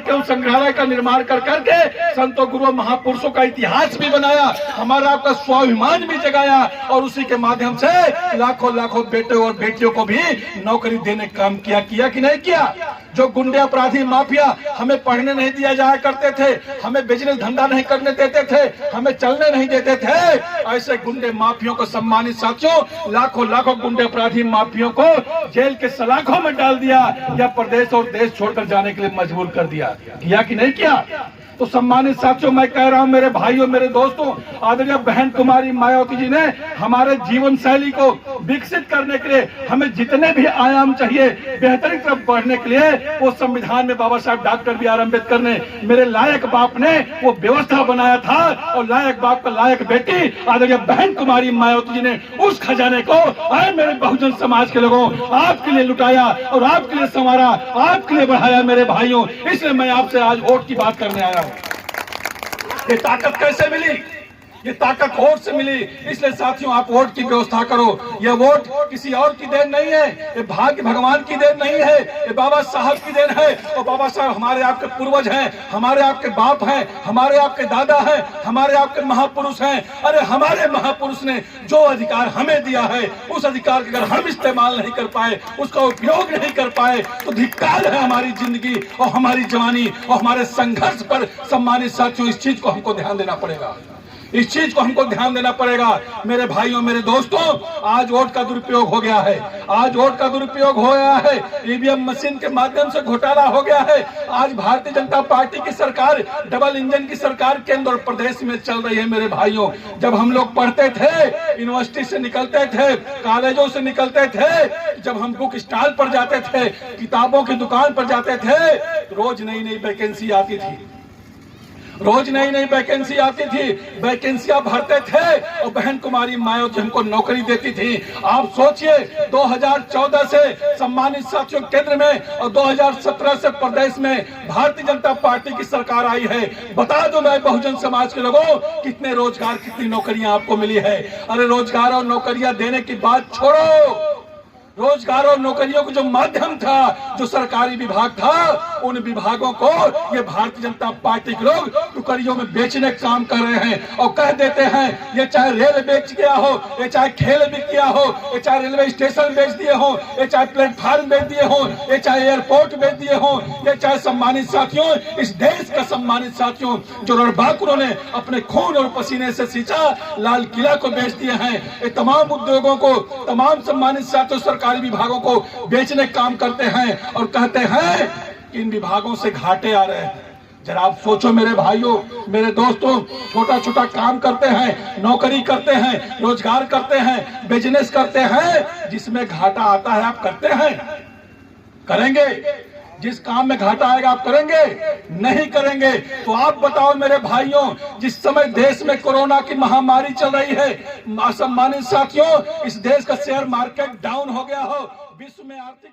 के उस संग्रहालय का निर्माण कर करके संतों गुरुओं महापुरुषों का इतिहास भी बनाया, हमारा आपका स्वाभिमान भी जगाया और उसी के माध्यम से लाखों लाखों बेटे और बेटियों को भी नौकरी देने का काम किया कि नहीं किया। जो गुंडे अपराधी माफिया हमें पढ़ने नहीं दिया जाया करते थे, हमें बिजनेस धंधा नहीं करने देते थे, हमें चलने नहीं देते थे, ऐसे गुंडे माफियों को सम्मानित साथियों लाखों लाखों गुंडे अपराधी माफियों को जेल के सलाखों में डाल दिया या प्रदेश और देश छोड़कर जाने के लिए मजबूर कर दिया। किया कि नहीं किया? तो सम्मानित साथियों, मैं कह रहा हूं मेरे भाइयों मेरे दोस्तों, आदरणीय बहन कुमारी मायावती जी ने हमारे जीवन शैली को विकसित करने के लिए हमें जितने भी आयाम चाहिए बेहतरी की तरफ बढ़ने के लिए वो संविधान में बाबा साहब डॉक्टर बी आर अम्बेडकर ने, मेरे लायक बाप ने वो व्यवस्था बनाया था और लायक बाप का लायक बेटी आदरणीय बहन कुमारी मायावती जी ने उस खजाने को मेरे बहुजन समाज के लोगों आपके लिए लुटाया और आपके लिए संवारा, आपके लिए बढ़ाया मेरे भाइयों। इसलिए मैं आपसे आज वोट की बात करने आया हूं। ये ताकत कैसे मिली? ये ताकत वोट से मिली। इसलिए साथियों आप वोट की व्यवस्था करो। ये वोट किसी और की देन नहीं है, ये भाग्य भगवान की देन नहीं है, ये बाबा साहब की देन है। और बाबा साहब हमारे आपके पूर्वज हैं, हमारे आपके बाप हैं, हमारे आपके दादा हैं, हमारे आपके महापुरुष हैं। अरे हमारे महापुरुष ने जो अधिकार हमें दिया है उस अधिकार का अगर हम इस्तेमाल नहीं कर पाए, उसका उपयोग नहीं कर पाए तो धिक्कार है हमारी जिंदगी और हमारी जवानी और हमारे संघर्ष पर। सम्मानित साथियों, इस चीज को हमको ध्यान देना पड़ेगा, इस चीज को हमको ध्यान देना पड़ेगा मेरे भाइयों मेरे दोस्तों। आज वोट का दुरुपयोग हो गया है, आज वोट का दुरुपयोग हो गया है, ईवीएम मशीन के माध्यम से घोटाला हो गया है। आज भारतीय जनता पार्टी की सरकार डबल इंजन की सरकार केंद्र और प्रदेश में चल रही है मेरे भाइयों। जब हम लोग पढ़ते थे, यूनिवर्सिटी से निकलते थे, कॉलेजों से निकलते थे, जब हम बुक स्टॉल पर जाते थे, किताबों की दुकान पर जाते थे, रोज नई नई वैकेंसी आती थी, रोज नई नई वैकेंसी आती थी, वैकेंसियां भरते थे और बहन कुमारी मायावती हमको नौकरी देती थी। आप सोचिए 2014 से सम्मानित साथियों केंद्र में और 2017 से प्रदेश में भारतीय जनता पार्टी की सरकार आई है। बता दो मैं बहुजन समाज के लोगों कितने रोजगार कितनी नौकरियां आपको मिली है। अरे रोजगार और नौकरियां देने की बात छोड़ो, रोजगार और नौकरियों का जो माध्यम था, जो सरकारी विभाग था, उन विभागों को ये भारतीय जनता पार्टी के लोग टुकड़ियों में बेचने का काम कर रहे हैं और कह देते हैं ये चाहे रेल बेच गया हो, ये चाहे खेल बिक गया हो, ये चाहे रेलवे स्टेशन बेच दिए हो, ये चाहे प्लेटफार्म बेच दिए हो, ये चाहे एयरपोर्ट बेच दिए हो, ये चाहे सम्मानित साथियों इस देश का सम्मानित साथियों जो रणबांकुरों उन्होंने अपने खून और पसीने से सींचा, लाल किला को बेच दिए हैं। ये तमाम उद्योगों को, तमाम सम्मानित साथियों सरकारी विभागों को बेचने का काम करते हैं और कहते हैं कि इन विभागों से घाटे आ रहे हैं। जरा आप सोचो मेरे भाइयों मेरे दोस्तों, छोटा छोटा काम करते हैं, नौकरी करते हैं, रोजगार करते हैं, बिजनेस करते हैं, जिसमें घाटा आता है आप करते हैं? करेंगे? जिस काम में घाटा आएगा आप करेंगे? नहीं करेंगे। तो आप बताओ मेरे भाइयों, जिस समय देश में कोरोना की महामारी चल रही है, सम्मानित साथियों, इस देश का शेयर मार्केट डाउन हो गया हो, विश्व में आर्थिक